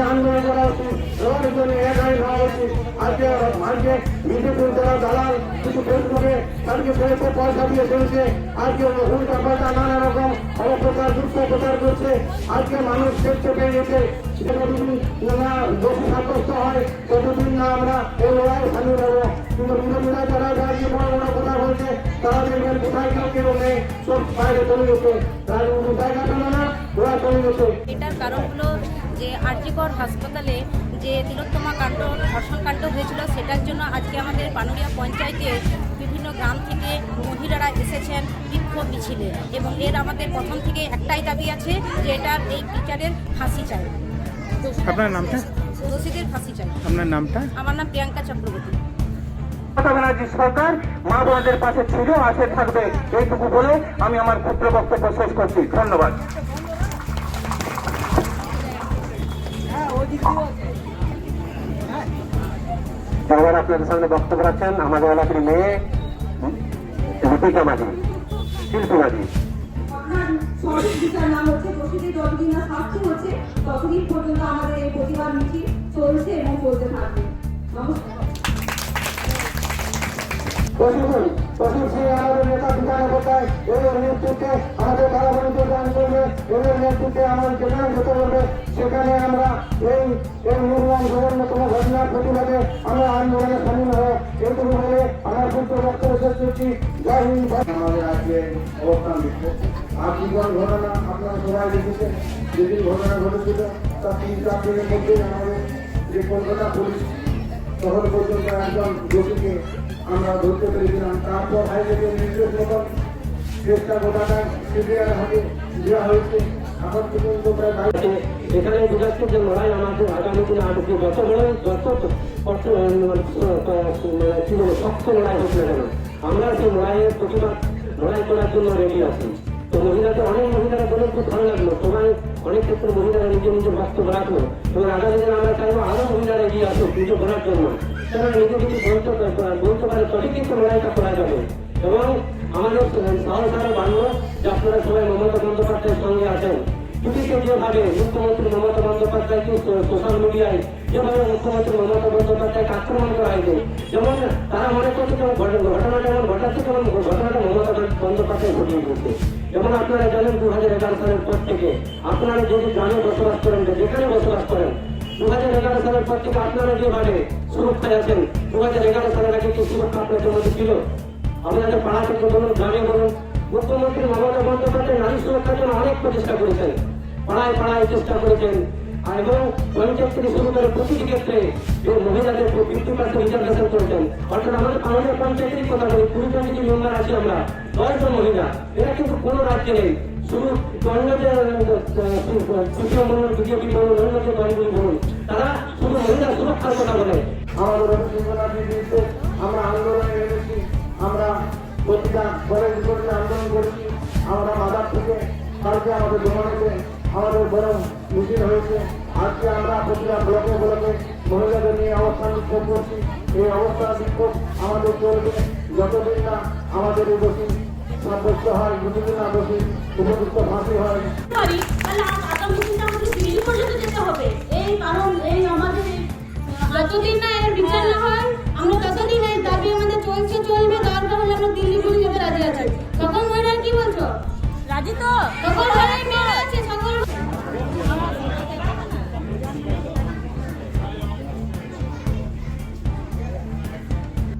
আন্দোলন করা উচিত এবং জন্য একাই হওয়া উচিত। আজকে বিজেপির যারা দালাল কিছু ফেসবুকে তাদেরকে পেয়েছে পয়সা দিয়ে চলছে, আজকে উল্টা পাল্টা নানা রকম অপপ্রচার দুঃপ্রচার করছে। আজকে মানুষ দেখতে পেয়ে গেছে, যতদিন না দোষী সাব্যস্ত হয় ততদিন না আমরা এই লড়াই সামিল হবো। কিন্তু বিরোধীরা যারা আজকে বড় বড় কথা বলছে তারা দেখবেন কোথায় কেউ নেই, সব বাইরে চলে গেছে, রাজনীতি জায়গা পেল না, ওরা চলে গেছে। এটার কারণ হলো যে আরজিকর হাসপাতালে যে তিলোত্তমা কাণ্ড ধর্ষণ কাণ্ড হয়েছিল, সেটার জন্য আজকে আমাদের পানুরিয়া পঞ্চায়েতে বিভিন্ন গ্রাম থেকে মহিলারা এসেছেন বিক্ষোভ মিছিলে, এবং এর আমাদের প্রথম থেকে একটাই দাবি আছে যে এটার এই বিচারের ফাঁসি চাই। আপনার নামটা? দোষীদের ফাঁসি চাই। আপনার নামটা? আমার নাম প্রিয়াঙ্কা চক্রবর্তী। মমতা ব্যানার্জি সরকার মা বোনদের পাশে ছিল, আছে, থাকবে, এইটুকু বলে আমি আমার ক্ষুদ্র বক্তব্য শেষ করছি। ধন্যবাদ। এবার আপনাদের সামনে বক্তব্য রাখছেন আমাদের এলাকার মেয়ে লিপিকা মাঝি, শিল্পী মাঝি। নাম হচ্ছে দোষীদের যতদিন না শাস্তি হচ্ছে ততদিন পর্যন্ত আমাদের এই প্রতিবাদ মিছিল চলছে এবং চলতে থাকবে। নমস্কার। আমাদের নেতা বিধান কোথায় এদের নেতৃত্বে আমাদের কারাবরণ প্রদান করবে, এদের নেতৃত্বে আমাদের যেখানে যেতে বলবে সেখানে আমরা এই নির্মাণ অন্যতম ঘটনার প্রতিবাদে আমরা আন্দোলনে সামিল হব। এইটুকু বলে আমার ক্ষুদ্র বক্তব্য শেষ করছি। জয় হিন্দ। আমাদের আজকে অবস্থান দিচ্ছে আজীবন ঘটনা আপনারা সবাই দেখেছেন। যেদিন ঘটনা ঘটেছিল তার 3-4 দিনের মধ্যে আমাদের যে কলকাতা পুলিশ শহর পর্যন্ত একজন দোষীকে আমরা ধরতে পেরেছিলাম। তারপর হাইকোর্টের নির্দেশ মতন চেষ্টা গোটাটা সিবিআই হাতে দেওয়া হয়েছে। এখন পর্যন্ত প্রায় এখানে বোঝাচ্ছে যে লড়াই আমাদের আগামী দিনে আরো যত লড়াই যত শক্ত লড়াই হোক না কেন আমরা সেই লড়াইয়ের প্রতিবাদ লড়াই করার জন্য রেডি আছি। তো মহিলাদের অনেক মহিলারা বলে খুব ভালো লাগলো, সবাই অনেক ক্ষেত্রে মহিলারা নিজের নিজের বক্তব্য রাখলো এবং আগামী দিনে আমরা চাইবো আরো মহিলারা এগিয়ে আসুক পুজো করার জন্য। তারা নিজে কিছু বলতে পারে তবে কিন্তু লড়াইটা করা যাবে এবং আমাদের সাহস আরো বাড়লো যে আপনারা সবাই মমতা বন্দ্যোপাধ্যায়ের সঙ্গে আছেন। ছুটিতে যেভাবে মুখ্যমন্ত্রী মমতা বন্দ্যোপাধ্যায়কে সোশ্যাল মিডিয়ায় যেভাবে মুখ্যমন্ত্রী মমতা বন্দ্যোপাধ্যায়কে আক্রমণ করা হয়েছে, যেমন তারা মনে করছে যেমন ঘটনাটা যেমন ঘটাচ্ছে তেমন ঘটনাটা মমতা বন্দ্যোপাধ্যায় ঘটিয়ে দিচ্ছে। যেমন আপনারা জানেন 2011 সালের পর থেকে আপনারা যদি গ্রামে বসবাস করেন, যেখানে বসবাস করেন, 2011 সালের পর থেকে আপনারা যেভাবে সুরক্ষায় আছেন, 2011 সালের আগে কি সুরক্ষা আপনাদের মধ্যে ছিল? আপনাদের পাড়া থেকে বলুন, গ্রামে বলুন, মুখ্যমন্ত্রী মমতা বন্দ্যোপাধ্যায় নারী সুরক্ষার জন্য অনেক প্রচেষ্টা করেছেন, পাড়ায় পাড়ায় চেষ্টা করেছেন, এবং পঞ্চায়েত থেকে শুরু করে প্রতিটি ক্ষেত্রে যে মহিলাদের 50% রিজার্ভেশন করেছেন। অর্থাৎ আমাদের পাড়ায় পঞ্চায়েতেরই কথা বলি, 20 মেম্বার আছি আমরা, 10 জন মহিলা, এরা কিন্তু কোনো রাজ্যে নেই। শুধু অন্যদের তৃতীয় বলুন, বিজেপি বলুন, অন্য যে দলগুলি বলুন, তারা শুধু মহিলা সুরক্ষার কথা বলে। আমাদের আমরা আন্দোলনে এনেছি, আমরা প্রতিটা কলেজ করে আন্দোলন করেছি। আমরা মাদার থেকে কালকে আমাদের দোকানেতে আমাদের বড় মিছিল হয়েছে। আজকে আমরা প্রতিটা ব্লকে ব্লকে মহিলাদের নিয়ে অবস্থান বিক্ষোভ করছি। এই অবস্থান বিক্ষোভ আমাদের চলবে যতদিন না আমাদের এই দোষী সাব্যস্ত হয়, যতদিন না দোষী উপযুক্ত ফাঁসি হয়। যতদিন না এর বিচার না হয় আমরা ততদিন এই দাবি আমাদের চলছে, চলবে। দরকার হলে আমরা দিল্লি পুলিশ যেতে রাজি আছি। তখন মহিলা কি বলছো? রাজি তো? তখন